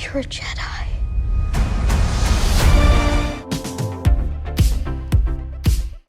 You're a Jedi.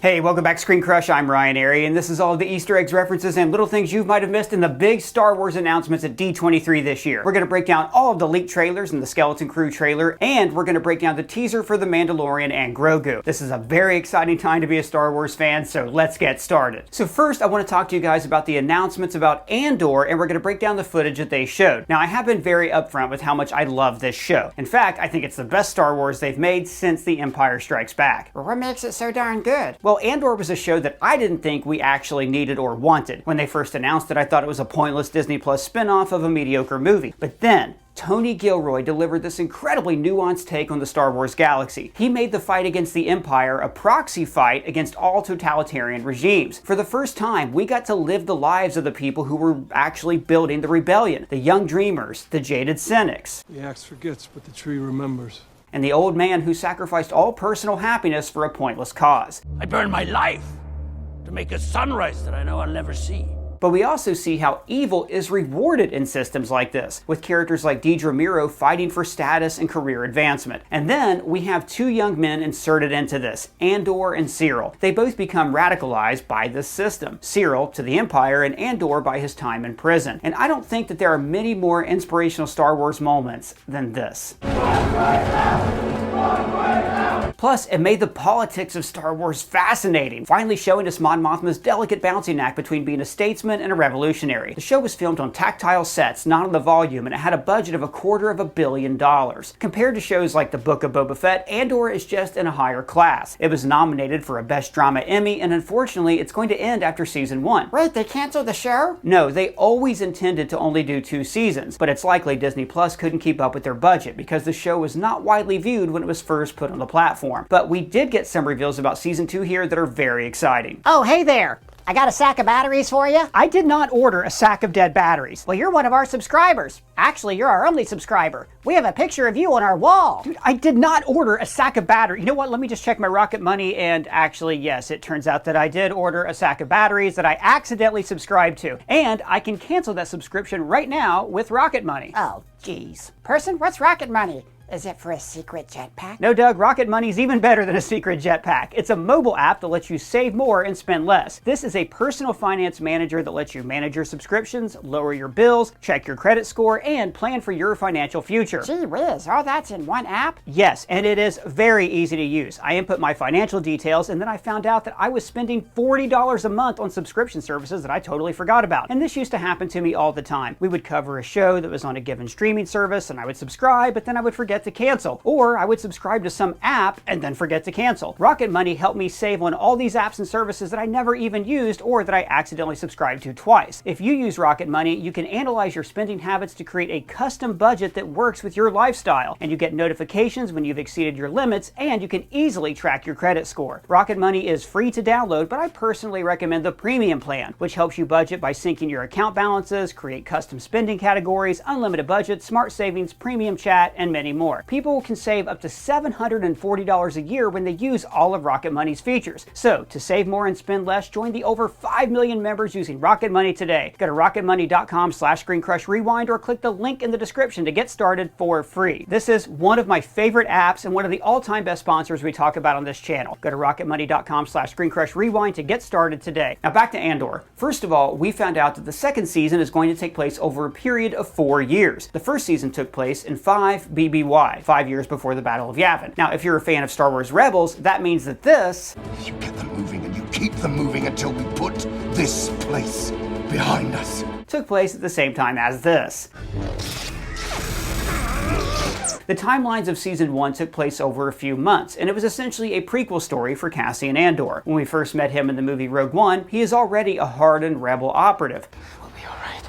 Hey, welcome back to ScreenCrush. I'm Ryan Arey, and this is all of the Easter eggs, references, and little things you might have missed in the big Star Wars announcements at D23 this year. We're going to break down all of the leaked trailers and the Skeleton Crew trailer, and we're going to break down the teaser for The Mandalorian and Grogu. This is a very exciting time to be a Star Wars fan, so let's get started. So first, I want to talk to you guys about the announcements about Andor, and we're going to break down the footage that they showed. Now, I have been very upfront with how much I love this show. In fact, I think it's the best Star Wars they've made since The Empire Strikes Back. Well, what makes it so darn good? Well, Andor was a show that I didn't think we actually needed or wanted. When they first announced it, I thought it was a pointless Disney Plus spin-off of a mediocre movie. But then, Tony Gilroy delivered this incredibly nuanced take on the Star Wars galaxy. He made the fight against the Empire a proxy fight against all totalitarian regimes. For the first time, we got to live the lives of the people who were actually building the rebellion. The young dreamers, the jaded cynics. The axe forgets, but the tree remembers. And the old man who sacrificed all personal happiness for a pointless cause. I burned my life to make a sunrise that I know I'll never see. But we also see how evil is rewarded in systems like this, with characters like Dedra Meero fighting for status and career advancement. And then we have two young men inserted into this, Andor and Cyril. They both become radicalized by this system. Cyril to the Empire and Andor by his time in prison. And I don't think that there are many more inspirational Star Wars moments than this. Plus, it made the politics of Star Wars fascinating, finally showing us Mon Mothma's delicate balancing act between being a statesman and a revolutionary. The show was filmed on tactile sets, not on the volume, and it had a budget of $250 million. Compared to shows like The Book of Boba Fett, Andor is just in a higher class. It was nominated for a Best Drama Emmy, and unfortunately, it's going to end after season 1. Wait, they canceled the show? No, they always intended to only do 2 seasons, but it's likely Disney Plus couldn't keep up with their budget because the show was not widely viewed when it was first put on the platform. But we did get some reveals about season 2 here that are very exciting. Oh, hey there. I got a sack of batteries for you. I did not order a sack of dead batteries. Well, you're one of our subscribers. Actually, you're our only subscriber. We have a picture of you on our wall. Dude, I did not order a sack of batteries. You know what? Let me just check my Rocket Money, and actually, yes, it turns out that I did order a sack of batteries that I accidentally subscribed to. And I can cancel that subscription right now with Rocket Money. Oh, geez. Person, what's Rocket Money? Is it for a secret jetpack? No, Doug, Rocket Money's even better than a secret jetpack. It's a mobile app that lets you save more and spend less. This is a personal finance manager that lets you manage your subscriptions, lower your bills, check your credit score, and plan for your financial future. Gee whiz, all that's in one app? Yes, and it is very easy to use. I input my financial details, and then I found out that I was spending $40 a month on subscription services that I totally forgot about. And this used to happen to me all the time. We would cover a show that was on a given streaming service, and I would subscribe, but then I would forget to cancel, or I would subscribe to some app and then forget to cancel. Rocket Money helped me save on all these apps and services that I never even used or that I accidentally subscribed to twice. If you use Rocket Money, you can analyze your spending habits to create a custom budget that works with your lifestyle, and you get notifications when you've exceeded your limits, and you can easily track your credit score. Rocket Money is free to download, but I personally recommend the premium plan, which helps you budget by syncing your account balances, create custom spending categories, unlimited budget, smart savings, premium chat, and many more. People can save up to $740 a year when they use all of Rocket Money's features. So, to save more and spend less, join the over 5 million members using Rocket Money today. Go to rocketmoney.com/ScreenCrush Rewind or click the link in the description to get started for free. This is one of my favorite apps and one of the all-time best sponsors we talk about on this channel. Go to rocketmoney.com/ScreenCrush Rewind to get started today. Now back to Andor. First of all, we found out that the second season is going to take place over a period of 4 years. The first season took place in 5 BBY, 5 years before the Battle of Yavin. Now, if you're a fan of Star Wars Rebels, that means that this... You get them moving and you keep them moving until we put this place behind us. Took place at the same time as this. The timelines of Season 1 took place over a few months, and it was essentially a prequel story for Cassian Andor. When we first met him in the movie Rogue One, he is already a hardened rebel operative. We'll be all right.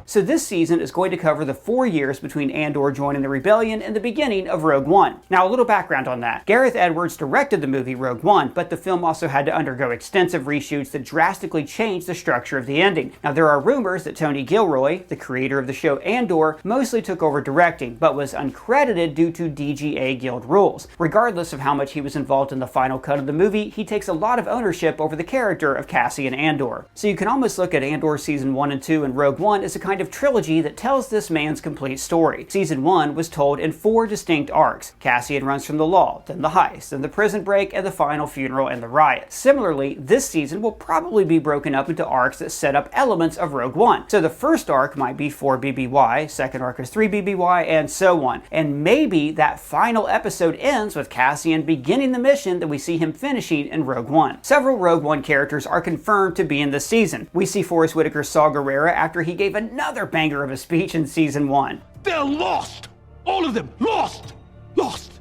So this season is going to cover the 4 years between Andor joining the rebellion and the beginning of Rogue One. Now, a little background on that. Gareth Edwards directed the movie Rogue One, but the film also had to undergo extensive reshoots that drastically changed the structure of the ending. Now, there are rumors that Tony Gilroy, the creator of the show Andor, mostly took over directing, but was uncredited due to DGA Guild rules. Regardless of how much he was involved in the final cut of the movie, he takes a lot of ownership over the character of Cassian Andor. So you can almost look at Andor Season 1 and 2 and Rogue One as a kind of narrative trilogy that tells this man's complete story. Season 1 was told in 4 distinct arcs. Cassian runs from the law, then the heist, then the prison break, and the final funeral and the riot. Similarly, this season will probably be broken up into arcs that set up elements of Rogue One. So the first arc might be 4 BBY, second arc is 3 BBY, and so on. And maybe that final episode ends with Cassian beginning the mission that we see him finishing in Rogue One. Several Rogue One characters are confirmed to be in this season. We see Forrest Whitaker's Saw Gerrera after he gave another banger of a speech in Season 1. They're lost! All of them! Lost! Lost!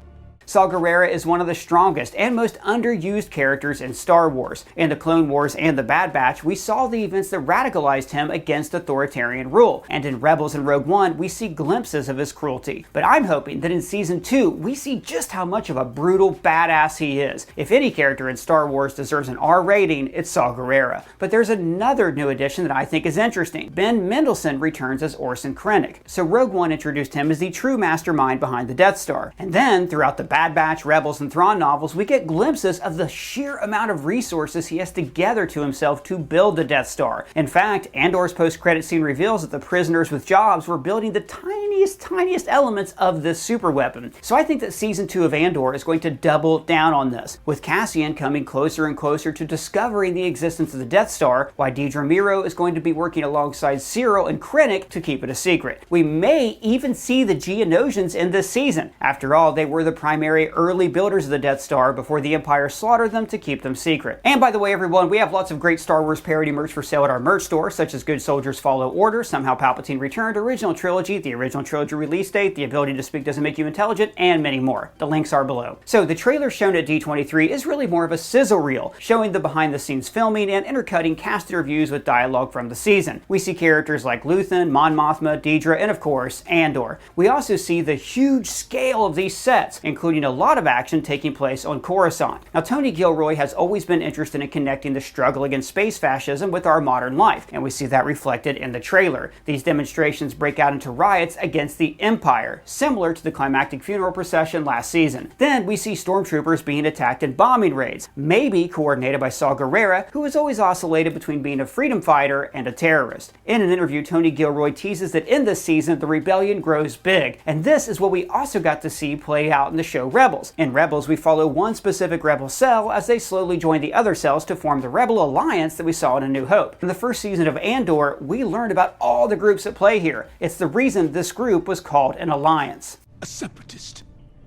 Saw Gerrera is one of the strongest and most underused characters in Star Wars. In the Clone Wars and the Bad Batch, we saw the events that radicalized him against authoritarian rule, and in Rebels and Rogue One, we see glimpses of his cruelty. But I'm hoping that in Season 2, we see just how much of a brutal badass he is. If any character in Star Wars deserves an R rating, it's Saw Gerrera. But there's another new addition that I think is interesting. Ben Mendelsohn returns as Orson Krennic. So Rogue One introduced him as the true mastermind behind the Death Star. And then, throughout the Bad Batch, Rebels, and Thrawn novels, we get glimpses of the sheer amount of resources he has to gather to himself to build the Death Star. In fact, Andor's post-credit scene reveals that the prisoners with jobs were building the tiniest elements of this super weapon. So I think that Season 2 of Andor is going to double down on this, with Cassian coming closer and closer to discovering the existence of the Death Star, while Dedra Meero is going to be working alongside Cyril and Krennic to keep it a secret. We may even see the Geonosians in this season. After all, they were the primary early builders of the Death Star before the Empire slaughtered them to keep them secret. And by the way, everyone, we have lots of great Star Wars parody merch for sale at our merch store, such as Good Soldiers Follow Order, Somehow Palpatine Returned, Original Trilogy, the Original Trilogy release date, The Ability to Speak Doesn't Make You Intelligent, and many more. The links are below. So the trailer shown at D23 is really more of a sizzle reel, showing the behind-the-scenes filming and intercutting casted reviews with dialogue from the season. We see characters like Luthen, Mon Mothma, Dedra, and of course, Andor. We also see the huge scale of these sets, including a lot of action taking place on Coruscant. Now, Tony Gilroy has always been interested in connecting the struggle against space fascism with our modern life, and we see that reflected in the trailer. These demonstrations break out into riots against the Empire, similar to the climactic funeral procession last season. Then we see stormtroopers being attacked in bombing raids, maybe coordinated by Saw Gerrera, who has always oscillated between being a freedom fighter and a terrorist. In an interview, Tony Gilroy teases that in this season, the rebellion grows big, and this is what we also got to see play out in the show Rebels. In Rebels, we follow one specific rebel cell as they slowly join the other cells to form the Rebel Alliance that we saw in A New Hope. In the first season of Andor, we learned about all the groups at play here. It's the reason this group was called an alliance. A separatist.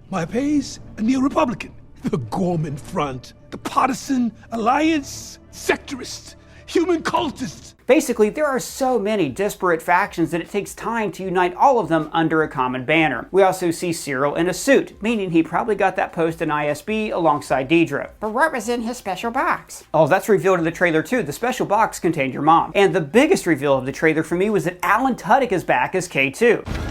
My pays, a neo-republican. The Gorman Front. The Partisan Alliance. Sectorist. Human cultists. Basically, there are so many disparate factions that it takes time to unite all of them under a common banner. We also see Cyril in a suit, meaning he probably got that post in ISB alongside Dedra. But what was in his special box? Oh, that's revealed in the trailer too. The special box contained your mom. And the biggest reveal of the trailer for me was that Alan Tudyk is back as K2.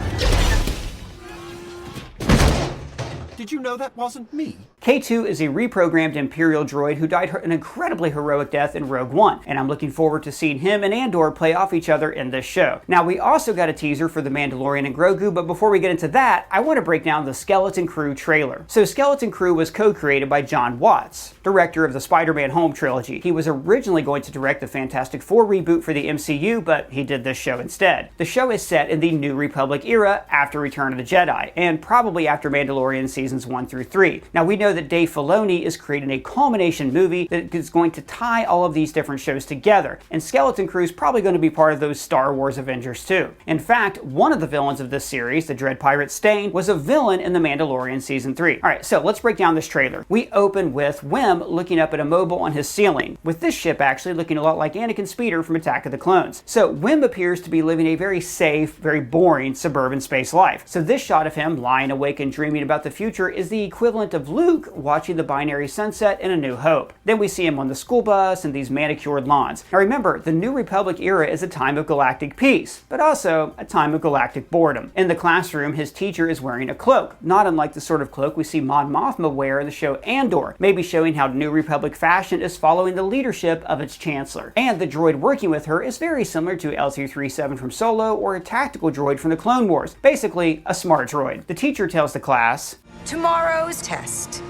Did you know that wasn't me? K2 is a reprogrammed Imperial droid who died an incredibly heroic death in Rogue One, and I'm looking forward to seeing him and Andor play off each other in this show. Now, we also got a teaser for the Mandalorian and Grogu, but before we get into that, I want to break down the Skeleton Crew trailer. So Skeleton Crew was co-created by John Watts, director of the Spider-Man Home trilogy. He was originally going to direct the Fantastic Four reboot for the MCU, but he did this show instead. The show is set in the New Republic era after Return of the Jedi, and probably after Mandalorian seasons 1 through 3. Now, we know that Dave Filoni is creating a culmination movie that is going to tie all of these different shows together, and Skeleton Crew is probably going to be part of those Star Wars Avengers too. In fact, one of the villains of this series, the Dread Pirate Stain, was a villain in The Mandalorian Season 3. Alright, so let's break down this trailer. We open with Wim looking up at a mobile on his ceiling, with this ship actually looking a lot like Anakin Speeder from Attack of the Clones. So Wim appears to be living a very safe, very boring suburban space life. So this shot of him lying awake and dreaming about the future is the equivalent of Luke watching the binary sunset in A New Hope. Then we see him on the school bus and these manicured lawns. Now remember, the New Republic era is a time of galactic peace, but also a time of galactic boredom. In the classroom, his teacher is wearing a cloak, not unlike the sort of cloak we see Mon Mothma wear in the show Andor, maybe showing how New Republic fashion is following the leadership of its chancellor. And the droid working with her is very similar to L237 from Solo or a tactical droid from the Clone Wars, basically a smart droid. The teacher tells the class, "Tomorrow's test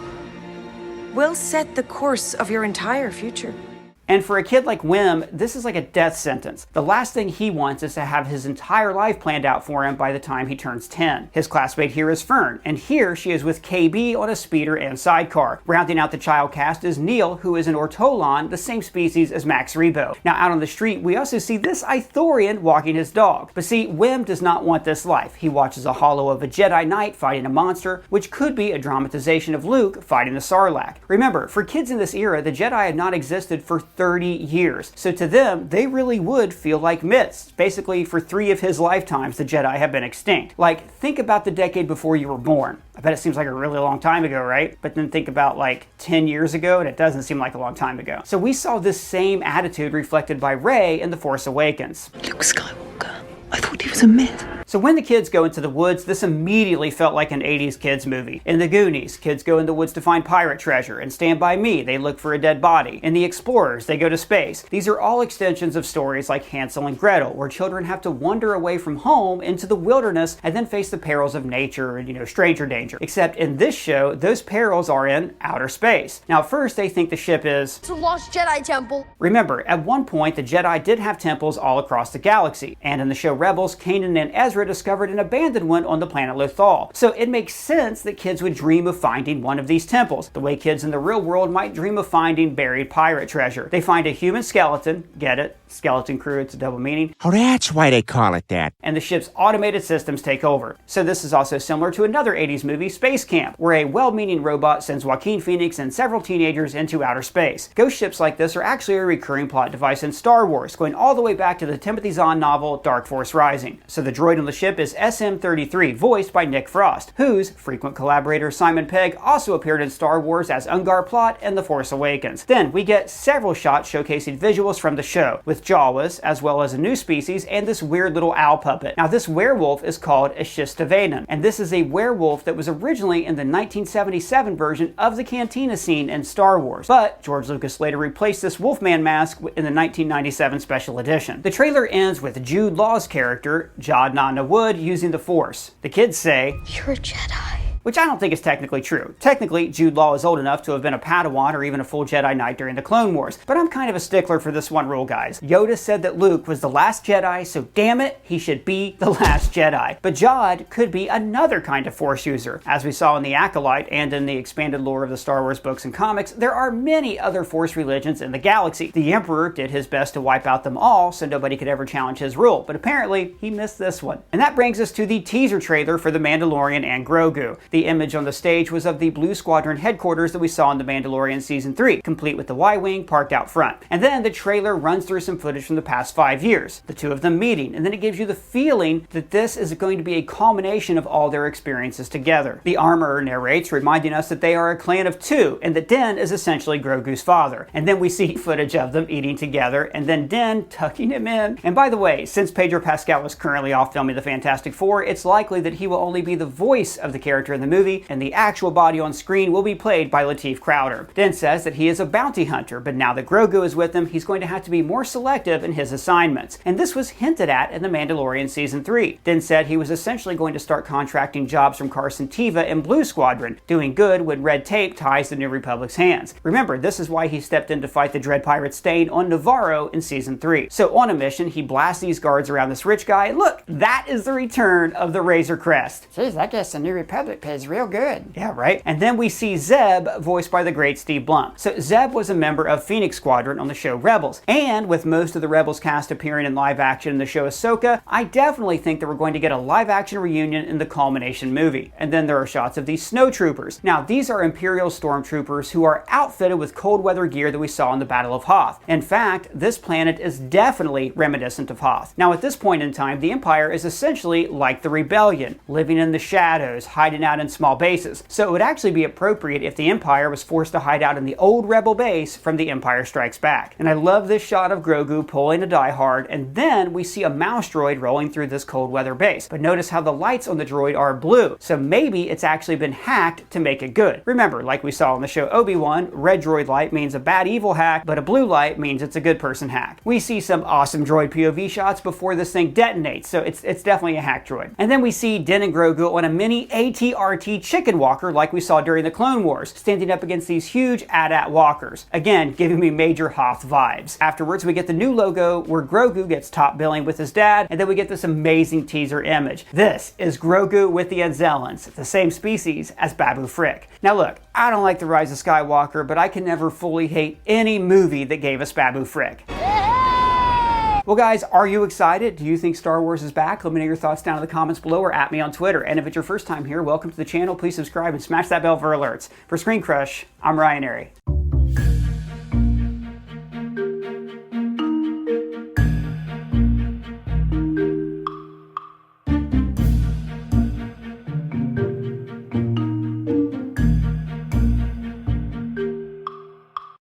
will set the course of your entire future." And for a kid like Wim, this is like a death sentence. The last thing he wants is to have his entire life planned out for him by the time he turns 10. His classmate here is Fern, and here she is with KB on a speeder and sidecar. Rounding out the child cast is Neil, who is an Ortolan, the same species as Max Rebo. Now out on the street, we also see this Ithorian walking his dog. But see, Wim does not want this life. He watches a holo of a Jedi Knight fighting a monster, which could be a dramatization of Luke fighting the Sarlacc. Remember, for kids in this era, the Jedi had not existed for 30 years. So to them, they really would feel like myths. Basically, for 3 of his lifetimes, the Jedi have been extinct. Like, think about the decade before you were born. I bet it seems like a really long time ago, right? But then think about like 10 years ago, and it doesn't seem like a long time ago. So we saw this same attitude reflected by Rey in The Force Awakens. Luke Skywalker. I thought he was a myth. So when the kids go into the woods, this immediately felt like an 80s kids movie. In The Goonies, kids go in the woods to find pirate treasure. In Stand By Me, they look for a dead body. In The Explorers, they go to space. These are all extensions of stories like Hansel and Gretel, where children have to wander away from home into the wilderness and then face the perils of nature and, stranger danger. Except in this show, those perils are in outer space. Now at first, they think the ship is... It's a lost Jedi temple. Remember, at one point, the Jedi did have temples all across the galaxy. And in the show Rebels, Kanan and Ezra discovered an abandoned one on the planet Lothal. So it makes sense that kids would dream of finding one of these temples, the way kids in the real world might dream of finding buried pirate treasure. They find a human skeleton, get it? Skeleton crew, it's a double meaning. Oh, that's why they call it that. And the ship's automated systems take over. So this is also similar to another 80s movie, Space Camp, where a well-meaning robot sends Joaquin Phoenix and several teenagers into outer space. Ghost ships like this are actually a recurring plot device in Star Wars, going all the way back to the Timothy Zahn novel Dark Force Rising. So the droid on the ship is SM-33, voiced by Nick Frost, whose frequent collaborator Simon Pegg also appeared in Star Wars as Ungar Plott and The Force Awakens. Then we get several shots showcasing visuals from the show, with Jawas, as well as a new species, and this weird little owl puppet. Now this werewolf is called a Shistavenan, and this is a werewolf that was originally in the 1977 version of the Cantina scene in Star Wars, but George Lucas later replaced this Wolfman mask in the 1997 special edition. The trailer ends with Jude Law's character, Jod Nana Wood, using the Force. The kids say, "You're a Jedi." Which I don't think is technically true. Technically, Jude Law is old enough to have been a Padawan or even a full Jedi Knight during the Clone Wars, but I'm kind of a stickler for this one rule, guys. Yoda said that Luke was the last Jedi, so damn it, he should be the last Jedi. But Jod could be another kind of Force user. As we saw in The Acolyte and in the expanded lore of the Star Wars books and comics, there are many other Force religions in the galaxy. The Emperor did his best to wipe out them all so nobody could ever challenge his rule, but apparently he missed this one. And that brings us to the teaser trailer for The Mandalorian and Grogu. The image on the stage was of the Blue Squadron headquarters that we saw in The Mandalorian Season 3, complete with the Y-Wing parked out front. And then the trailer runs through some footage from the past 5 years, the two of them meeting, and then it gives you the feeling that this is going to be a culmination of all their experiences together. The armorer narrates, reminding us that they are a clan of 2, and that Din is essentially Grogu's father. And then we see footage of them eating together, and then Din tucking him in. And by the way, since Pedro Pascal is currently off filming the Fantastic Four, it's likely that he will only be the voice of the character in the movie, and the actual body on screen will be played by Lateef Crowder. Din says that he is a bounty hunter, but now that Grogu is with him, he's going to have to be more selective in his assignments. And this was hinted at in The Mandalorian Season 3. Din said he was essentially going to start contracting jobs from Carson Teva in Blue Squadron, doing good when red tape ties the New Republic's hands. Remember, this is why he stepped in to fight the Dread Pirate Stain on Navarro in Season 3. So on a mission, he blasts these guards around this rich guy, and look, that is the return of the Razor Crest. Jeez, I guess the New Republic pays real good. Yeah, right? And then we see Zeb, voiced by the great Steve Blum. So Zeb was a member of Phoenix Squadron on the show Rebels. And with most of the Rebels cast appearing in live action in the show Ahsoka, I definitely think that we're going to get a live action reunion in the culmination movie. And then there are shots of these snowtroopers. Now, these are Imperial stormtroopers who are outfitted with cold weather gear that we saw in the Battle of Hoth. In fact, this planet is definitely reminiscent of Hoth. Now, at this point in time, the Empire is essentially like the Rebellion, living in the shadows, hiding out in small bases. So it would actually be appropriate if the Empire was forced to hide out in the old Rebel base from The Empire Strikes Back. And I love this shot of Grogu pulling a Die Hard, and then we see a mouse droid rolling through this cold weather base. But notice how the lights on the droid are blue, so maybe it's actually been hacked to make it good. Remember, like we saw in the show Obi-Wan, red droid light means a bad evil hack, but a blue light means it's a good person hack. We see some awesome droid POV shots before this thing detonates, so it's definitely a hack droid. And then we see Din and Grogu on a mini AT-RT RT chicken walker like we saw during the Clone Wars, standing up against these huge AT-AT walkers. Again, giving me major Hoth vibes. Afterwards, we get the new logo where Grogu gets top billing with his dad, and then we get this amazing teaser image. This is Grogu with the Anzellans, the same species as Babu Frick. Now look, I don't like The Rise of Skywalker, but I can never fully hate any movie that gave us Babu Frick. Well guys, are you excited? Do you think Star Wars is back? Let me know your thoughts down in the comments below or at me on Twitter. And if it's your first time here, welcome to the channel. Please subscribe and smash that bell for alerts. For ScreenCrush, I'm Ryan Arey.